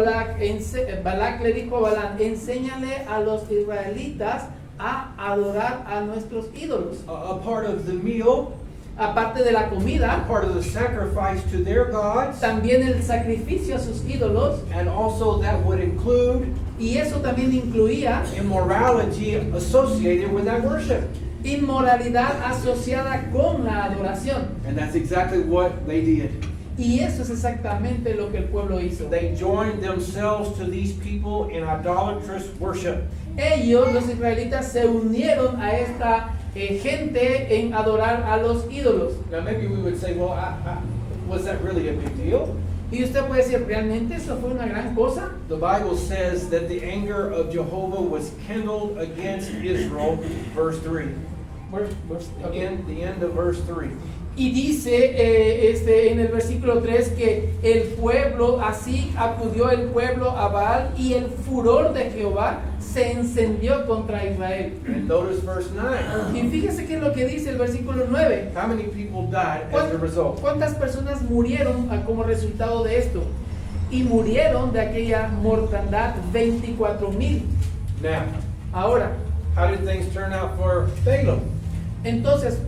Balac, enséñale a los israelitas a adorar a nuestros ídolos. A part of the meal, Aparte de la a comida, part of the sacrifice to their gods, también el sacrificio a sus ídolos, and also that would include y eso también incluía immorality associated with that worship. inmoralidad asociada con la adoración. And that's exactly what they did. Y eso es exactamente lo que el pueblo hizo. They joined themselves to these people in idolatrous worship. Ellos, los israelitas, se unieron a esta gente en adorar a los ídolos. Now maybe we would say, well, was that really a big deal? Y usted puede decir, ¿realmente eso fue una gran cosa? The Bible says that the anger of Jehovah was kindled against Israel, verse 3. Again, the end of verse 3. Y dice en el versículo 3 que el pueblo, así acudió el pueblo a Baal y el furor de Jehová se encendió contra Israel. And notice verse 9. Y fíjese qué es lo que dice el versículo 9. How many people died as a result? ¿Cuántas personas murieron como resultado de esto? Y murieron de aquella mortandad 24,000. Now, Ahora, how did things turn out for Balaam? entonces,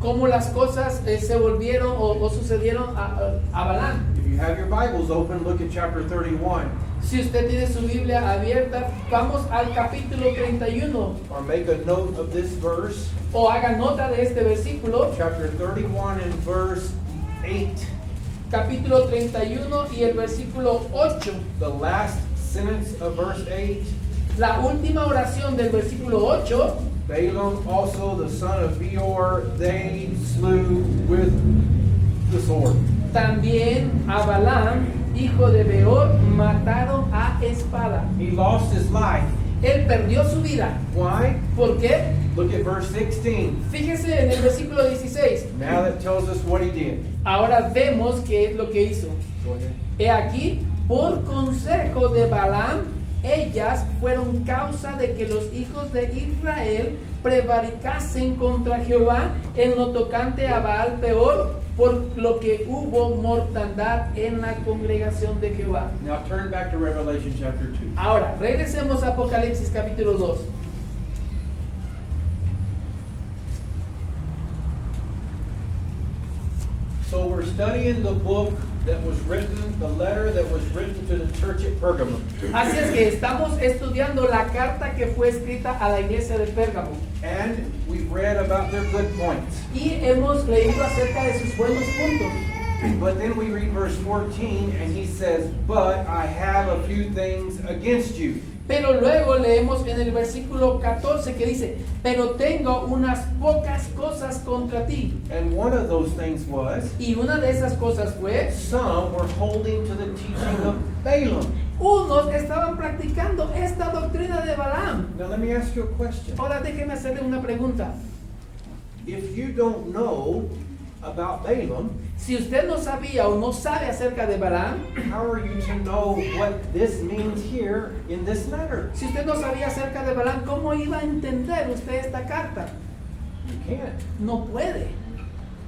¿cómo las cosas se volvieron o sucedieron a Balán? If you have your Bibles open, look at chapter 31. Si usted tiene su Biblia abierta, vamos al capítulo 31, Or make a note of this verse, o haga nota de este versículo, chapter 31 and verse 8. capítulo 31 y el versículo 8. The last sentence of verse 8. La última oración del versículo 8, Balaam also the son of Beor they slew with the sword. también a Balaam, hijo de Beor, mataron a espada. He lost his life. Él perdió su vida. Why? ¿Por qué? Look at verse 16. Fíjese en el versículo 16. Now that tells us what he did. Ahora vemos qué es lo que hizo. Go ahead. He aquí, por consejo de Balaam, ellas fueron causa de que los hijos de Israel prevaricasen contra Jehová en lo tocante a Baal Peor, por lo que hubo mortandad en la congregación de Jehová. Now turn back to Revelation chapter 2. Ahora, regresemos a Apocalipsis capítulo 2. So we're studying the book that was written, the letter that was written to the church at Pergamum. Así es que estamos estudiando la carta que fue escrita a la iglesia de Pérgamo. And we've read about their good points. Y hemos leído acerca de sus buenos puntos. But then we read verse 14 and he says, but I have a few things against you. Pero luego leemos en el versículo 14 que dice, pero tengo unas pocas cosas contra ti. And one of those things was, Y una de esas cosas fue, some were holding to the teaching of Balaam. unos estaban practicando esta doctrina de Balaam. Now let me ask you a question. Ahora déjeme hacerle una pregunta. If you don't know about Balaam, Si usted no sabía o no sabe acerca de Balaam, how are you to know what this means here in this letter? si usted no sabía acerca de Balaam, ¿cómo iba a entender usted esta carta? You can't. No puede.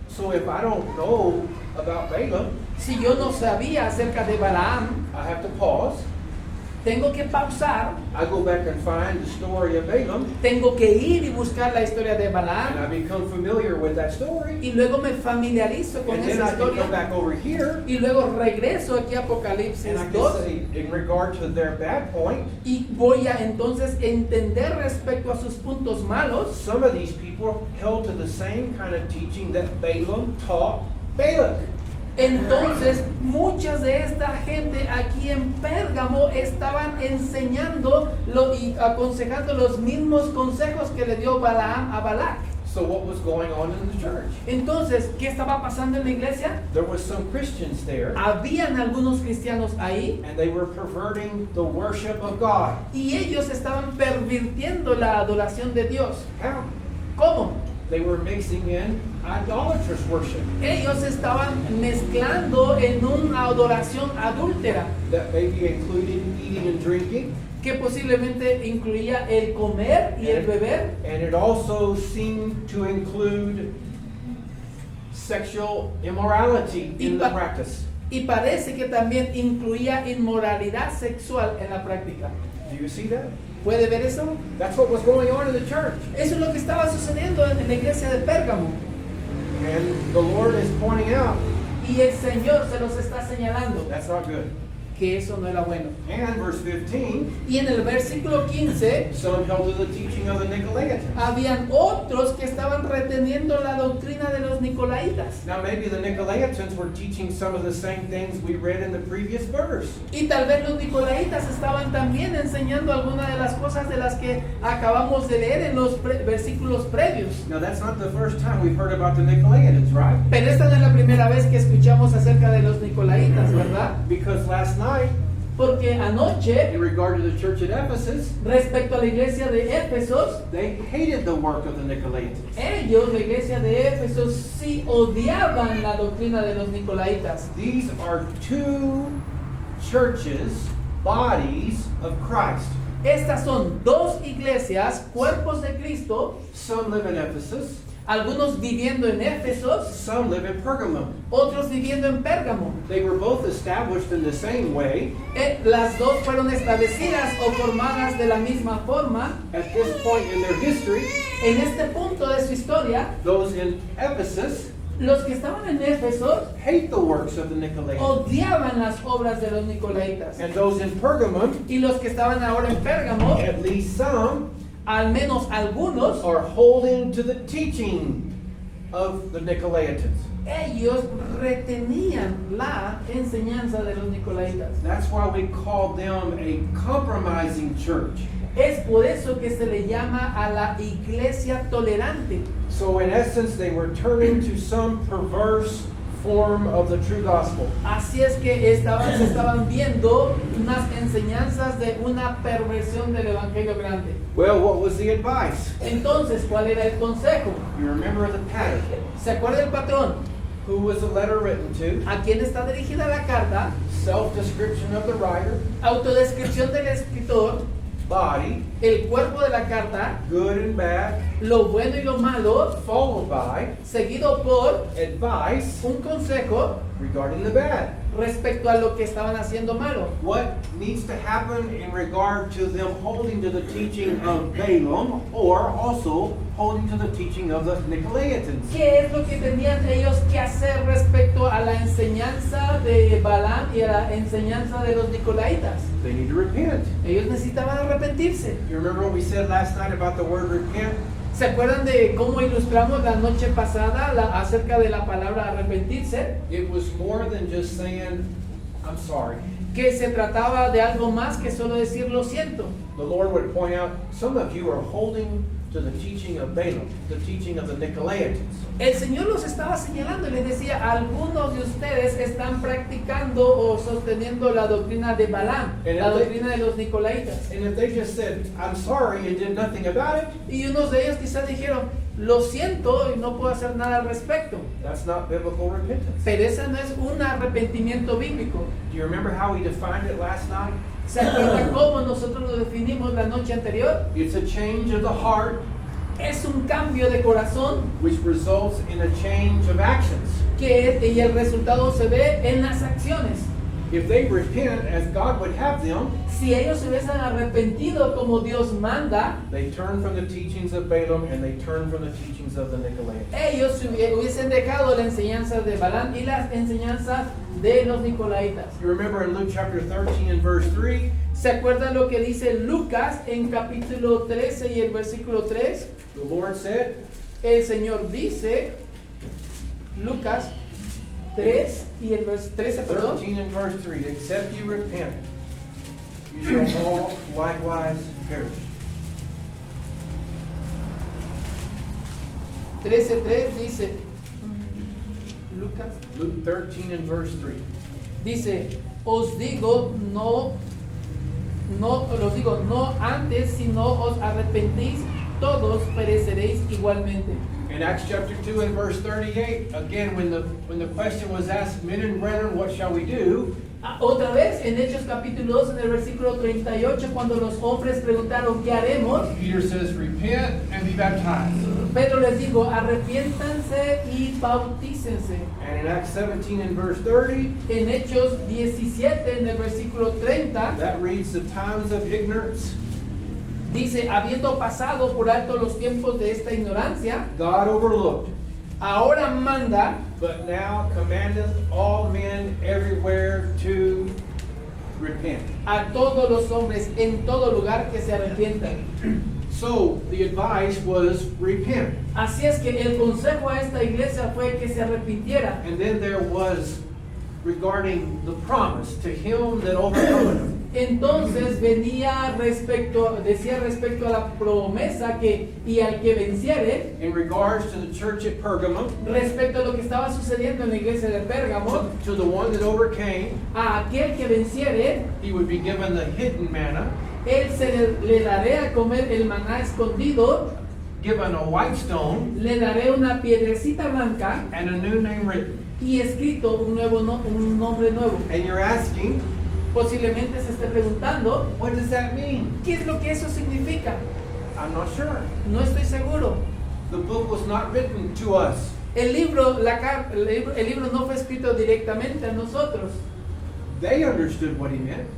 So if I don't know about Balaam, Si yo no sabía acerca de Balaam, I have to pause. tengo que pausar, I go back and find the story of Balaam, tengo que ir y buscar la historia de and Balaam, I become familiar with that story. y luego me familiarizo con And then esa I can come historia, back over here, y luego regreso aquí a and Apocalipsis I can 2, say, in regard to their bad point, y voy a entonces entender respecto a sus puntos malos. some of these people held to the same kind of teaching that Balaam taught Balak. Entonces, muchas de esta gente aquí en Pérgamo estaban enseñando y aconsejando los mismos consejos que le dio Balaam a Balac. So what was going on in the church? Entonces, ¿qué estaba pasando en la iglesia? There was some Christians there, Habían algunos cristianos ahí and they were perverting the worship of God. y ellos estaban pervirtiendo la adoración de Dios. How? ¿Cómo? They were mixing in idolatrous worship Ellos estaban mezclando en una adoración adúltera that maybe included eating and drinking, que posiblemente incluía el comer y el beber. and it also seemed to include sexual immorality in the practice. Y parece que también incluía inmoralidad sexual en la práctica. Do you see that? ¿Puede ver eso? That's what was going on in the church. Eso es lo que estaba sucediendo en la iglesia de Pérgamo. And the Lord is pointing out Y el Señor se los está señalando that's not good. que eso no era bueno. And verse 15, Y en el versículo 15, some held to the teaching of the Nicolaitans. habían otros que estaban reteniendo la doctrina de los Nicolaitas. Now maybe the Nicolaitans were teaching some of the same things we read in the previous verse. Y tal vez los Nicolaitas estaban también enseñando algunas de las cosas de las que acabamos de leer en los versículos previos. Now that's not the first time we've heard about the Nicolaitans, right? Pero esta no es la primera vez que escuchamos acerca de los Nicolaitas, ¿verdad? Because last night, Porque anoche, in regard to the church at Ephesus, respecto a la iglesia de Éfesos, they hated the work of the Nicolaitans. ellos, la iglesia de Éfesos, sí odiaban la doctrina de los Nicolaitas. These are two churches, bodies of Christ. Estas son dos iglesias, cuerpos de Cristo, Some live in Ephesus, algunos viviendo en Éfesos, some live in Pergamum. otros viviendo en Pérgamo. They were both established in the same way. Las dos fueron establecidas o formadas de la misma forma. At this point in their history, En este punto de su historia, those in Ephesus los que estaban en Éfeso hate the works of the Nicolaitans. odiaban las obras de los Nicolaitas. And those in Pergamum, Y los que estaban ahora en Pérgamo, at least some, al menos algunos, are holding to the teaching of the Nicolaitans. ellos retenían la enseñanza de los Nicolaitas. That's why we call them a compromising church. Es por eso que se le llama a la iglesia tolerante. So in essence, they were turning to some perverse form of the true gospel. Así es que se estaban viendo unas enseñanzas de una perversión del evangelio grande. Well, what was the advice? Entonces, ¿cuál era el consejo? You remember the pattern. ¿Se acuerda el patrón? Who was the letter written to? ¿A quién está dirigida la carta? Self-description of the writer, Autodescripción del escritor, body, el cuerpo de la carta, good and bad, lo bueno y lo malo, followed by seguido por advice un consejo regarding the bad. respecto a lo que estaban haciendo malo. What needs to happen in regard to them holding to the teaching of Balaam or also holding to the teaching of the Nicolaitans? ¿Qué es lo que tenían ellos que hacer respecto a la enseñanza de Balaam y a la enseñanza de los Nicolaitas? They need to repent. Ellos necesitaban arrepentirse. You remember what we said last night about the word repent? ¿Se acuerdan de cómo ilustramos la noche pasada acerca de la palabra arrepentirse? It was more than just saying, I'm sorry. Que se trataba de algo más que solo decir lo siento. the Lord would point out, some of you are holding to the teaching of Balaam, the teaching of the Nicolaitans. El Señor los estaba señalando y les decía, algunos de ustedes están practicando o sosteniendo la doctrina de Balaam, la doctrina de los Nicolaitas. And if they just said, I'm sorry, and did nothing about it, Y unos de ellos quizás dijeron, lo siento y no puedo hacer nada al respecto. that's not biblical repentance. Pero ese no es un arrepentimiento bíblico. Do you remember how we defined it last night? ¿Se acuerdan cómo nosotros lo definimos la noche anterior? It's a change of the heart Es un cambio de corazón which results in a change of actions. y el resultado se ve en las acciones. If they repent as God would have them, Si ellos se hubiesen arrepentido como Dios manda, they turn from the teachings of Balaam and they turn from the teachings of the Nicolaitans. ellos hubiesen dejado la enseñanza de Balaam y las enseñanzas de los Nicolaitas. You remember in Luke chapter 13 and verse 3, ¿Se acuerdan lo que dice Lucas en capítulo 13 y el versículo 3? the Lord said, El Señor dice, Lucas 3 y el versículo 13, perdón. 13 and verse 3, except you repent, you shall all likewise perish. 13:3 dice, Lucas, Luke 13 and verse 3. dice, os digo, no antes, si no os arrepentís, todos pereceréis igualmente. In Acts chapter 2 and verse 38, again, when the question was asked, men and brethren, what shall we do? Otra vez, en Hechos capítulo 2, en el versículo 38, cuando los hombres preguntaron, ¿qué haremos? Peter says, repent and be baptized. Pedro les dijo, arrepiéntanse y bautícense. And in Acts 17 and verse 30, En Hechos 17, en el versículo 30, that reads the times of ignorance. dice, habiendo pasado por alto los tiempos de esta ignorancia, God overlooked, ahora manda, but now commandeth all men everywhere to repent. a todos los hombres en todo lugar que se arrepientan. So the advice was repent. Así es que el consejo a esta iglesia fue que se arrepintiera. And then there was regarding the promise to him that overcometh. Entonces decía respecto a la promesa que y al que venciere, In regards to the church at Pergamum, respecto a lo que estaba sucediendo en la iglesia de Pérgamo, to the one that overcame, a aquel que venciere, he would be given the hidden manna, él le daré a comer el maná escondido, given a white stone, le daré una piedrecita blanca and a new name written. y escrito un nombre nuevo. And you're asking, Posiblemente se esté preguntando, what does that mean? ¿qué es lo que eso significa? I'm not sure. No estoy seguro. The book was not written to us. El libro no fue escrito directamente a nosotros. They understood what he meant.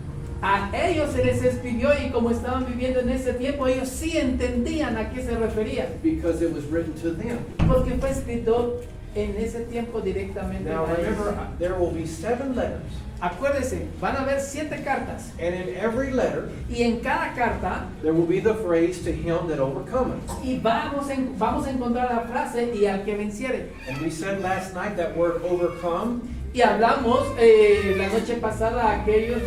A ellos se les escribió y como estaban viviendo en ese tiempo, ellos sí entendían a qué se refería. Because it was written to them. Porque fue escrito en ese tiempo directamente Now a ellos. remember, there will be 7 letters. Acuérdense, van a haber 7 cartas. And in every letter, Y en cada carta there will be the phrase, to him that overcometh. y vamos a encontrar la frase y al que venciere. And we said last night that word overcome Y hablamos la noche pasada aquellos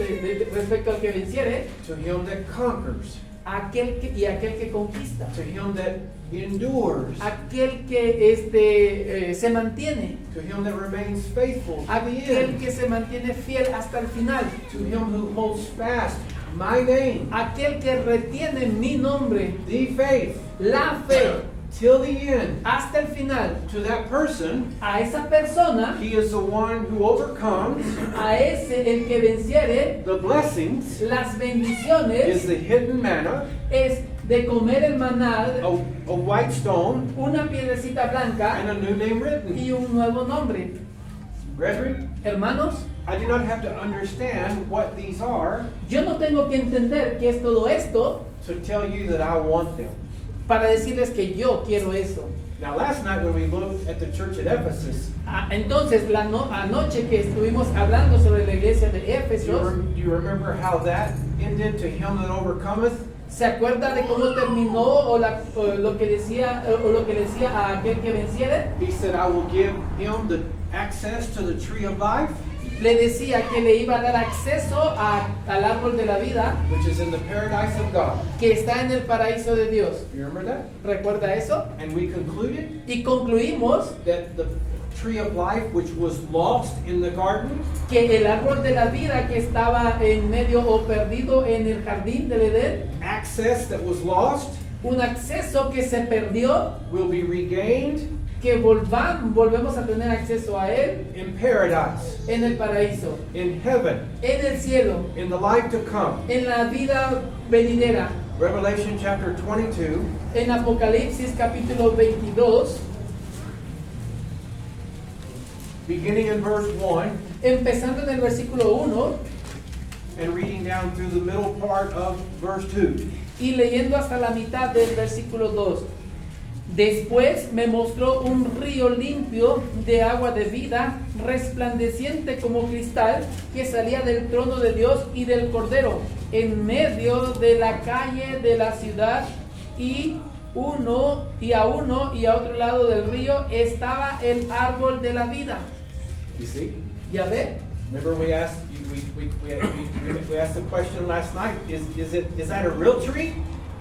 respecto al que venciere, to him that conquers, aquel que conquista, to him that endures, aquel que se mantiene, to him that remains faithful to the aquel end, que se mantiene fiel hasta el final, to him who holds fast my name, aquel que retiene mi nombre, the faith, la fe, till the end. hasta el final. To that person, A esa persona, he is the one who overcomes. a ese el que venciere, The blessings las is bendiciones the hidden manna, es de comer el maná, a white stone, una piedrecita blanca and a new name written. y un nuevo nombre. Brethren, Hermanos, I do not have to understand what these are yo no tengo que entender qué es todo esto to tell you that I want them. para decirles que yo quiero eso. Now, last night when we looked at the church at Ephesus, Entonces, anoche que estuvimos hablando sobre la iglesia de do Éfeso, you remember how that ended to him that overcometh? ¿se acuerda de cómo terminó o lo que decía a aquel que venciere? He said, I will give him the access to the tree of life. le decía que le iba a dar acceso al árbol de la vida which is in the paradise of God. que está en el paraíso de Dios. You remember that? ¿Recuerda eso? And we concluded Y concluimos that the tree of life, which was lost in the garden, que el árbol de la vida que estaba en medio o perdido en el jardín del Edén, access that was lost, un acceso que se perdió, will be regained que volvemos a tener acceso a él in paradise, en el paraíso, in heaven, en el cielo, in the life to come. en la vida venidera. Revelation chapter 22, En Apocalipsis capítulo 22, beginning in verse 1 empezando en el versículo 1 and reading down through the middle part of verse 2. y leyendo hasta la mitad del versículo 2. Después me mostró un río limpio de agua de vida, resplandeciente como cristal, que salía del trono de Dios y del Cordero, en medio de la calle de la ciudad, y a uno y a otro lado del río estaba el árbol de la vida. You see? ¿Ya ve? Remember we asked we asked the question last night, is that a real tree?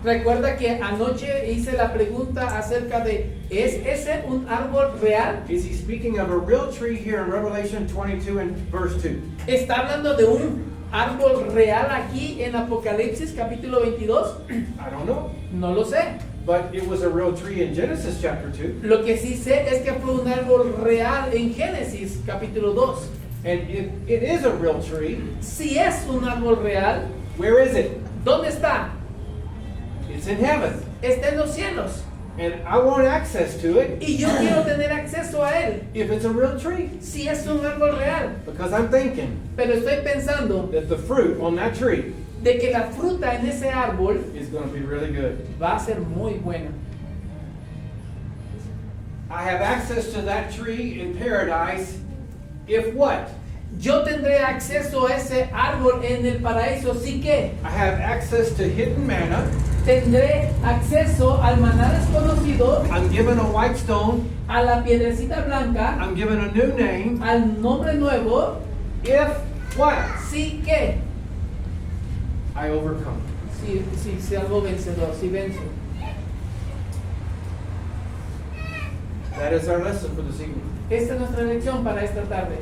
Recuerda que anoche hice la pregunta acerca de, ¿es ese un árbol real? Is he speaking of a real tree here in Revelation 22 and verse 2? ¿Está hablando de un árbol real aquí en Apocalipsis capítulo 22? I don't know. No lo sé. But it was a real tree in Genesis chapter 2. Lo que sí sé es que fue un árbol real en Génesis capítulo 2. And if it is a real tree, Si es un árbol real, where is it? ¿dónde está? It's in heaven. Está en los cielos. And I want access to it Y yo quiero tener acceso a él. if it's a real tree. Si es un árbol real. Because I'm thinking Pero estoy pensando that the fruit on that tree de que la fruta en ese árbol is going to be really good. va a ser muy buena. I have access to that tree in paradise if what? Yo tendré acceso a ese árbol en el paraíso, sí que I have access to hidden manna. tendré acceso al maná desconocido, I'm given a white stone. a la piedrecita blanca, I'm given a new name. al nombre nuevo, If what? sí que I overcome. si algo vencedor, si venzo. That is our lesson for this evening. Esta es nuestra lección para esta tarde.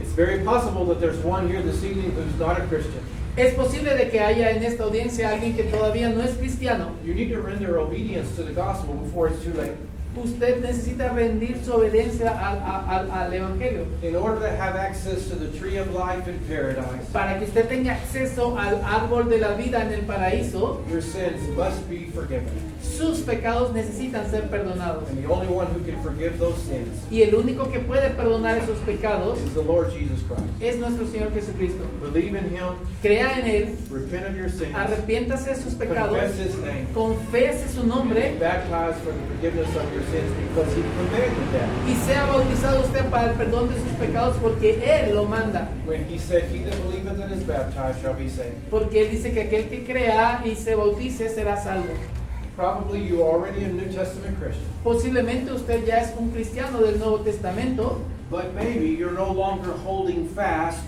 It's very possible that there's one here this evening who's not a Christian. Es posible de que haya en esta audiencia alguien que todavía no es cristiano. You need to render obedience to the gospel before it's too late. Usted necesita rendir su obediencia al Evangelio In order to have access to the tree of life in paradise, para que usted tenga acceso al árbol de la vida en el paraíso. your sins must be forgiven. Sus pecados necesitan ser perdonados. And the only one who can forgive those sins Y el único que puede perdonar esos pecados is the Lord Jesus Christ. es nuestro Señor Jesucristo. Believe in Him, Crea en Él, repent of your sins, arrepiéntase de sus pecados, confess His name, confese su nombre baptized for the forgiveness of your sins because He commanded that. y sea bautizado usted para el perdón de sus pecados porque Él lo manda. When He said, "He that believeth and is baptized shall be saved." Porque Él dice que aquel que crea y se bautice será salvo. Probably you are already a New Testament Christian, Posiblemente usted ya es un cristiano del Nuevo Testamento, but maybe you're no longer holding fast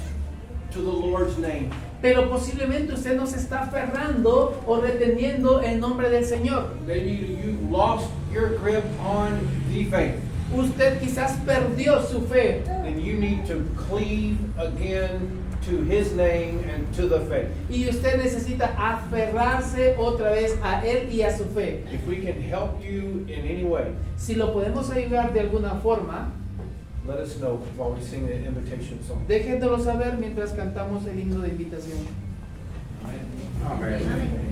to the Lord's name. pero posiblemente usted no se está aferrando o reteniendo el nombre del Señor. Maybe you lost your grip on the faith, Usted quizás perdió su fe and you need to cleave again to His name and to the faith. y usted necesita aferrarse otra vez a Él y a su fe. If we can help you in any way, Si lo podemos ayudar de alguna forma, let us know while we sing the invitation song. déjenoslo saber mientras cantamos el himno de invitación. Amen.